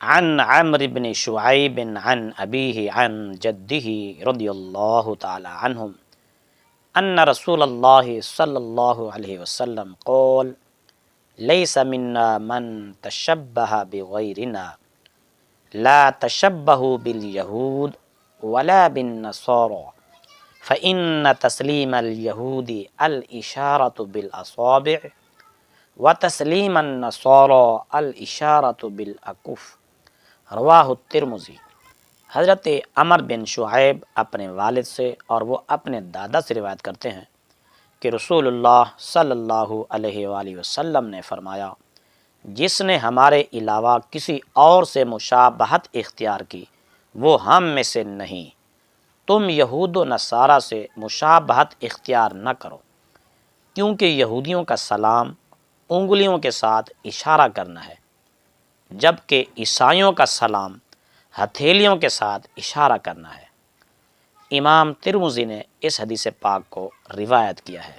عن عمرو بن شعيب عن أبيه عن جده رضي الله تعالى عنهم أن رسول الله صلى الله عليه وسلم قال ليس منا من تشبه بغيرنا لا تشبهوا باليهود ولا بالنصارى فإن تسليم اليهود الإشارة بالأصابع وتسليم النصارى الإشارة بالأكف رواہ الترمذی۔ حضرت عمر بن شعیب اپنے والد سے اور وہ اپنے دادا سے روایت کرتے ہیں کہ رسول اللہ صلی اللہ علیہ وآلہ وسلم نے فرمایا، جس نے ہمارے علاوہ کسی اور سے مشابہت اختیار کی وہ ہم میں سے نہیں۔ تم یہود و نصارہ سے مشابہت اختیار نہ کرو، کیونکہ یہودیوں کا سلام انگلیوں کے ساتھ اشارہ کرنا ہے، جبکہ عیسائیوں کا سلام ہتھیلیوں کے ساتھ اشارہ کرنا ہے۔ امام ترمذی نے اس حدیث پاک کو روایت کیا ہے۔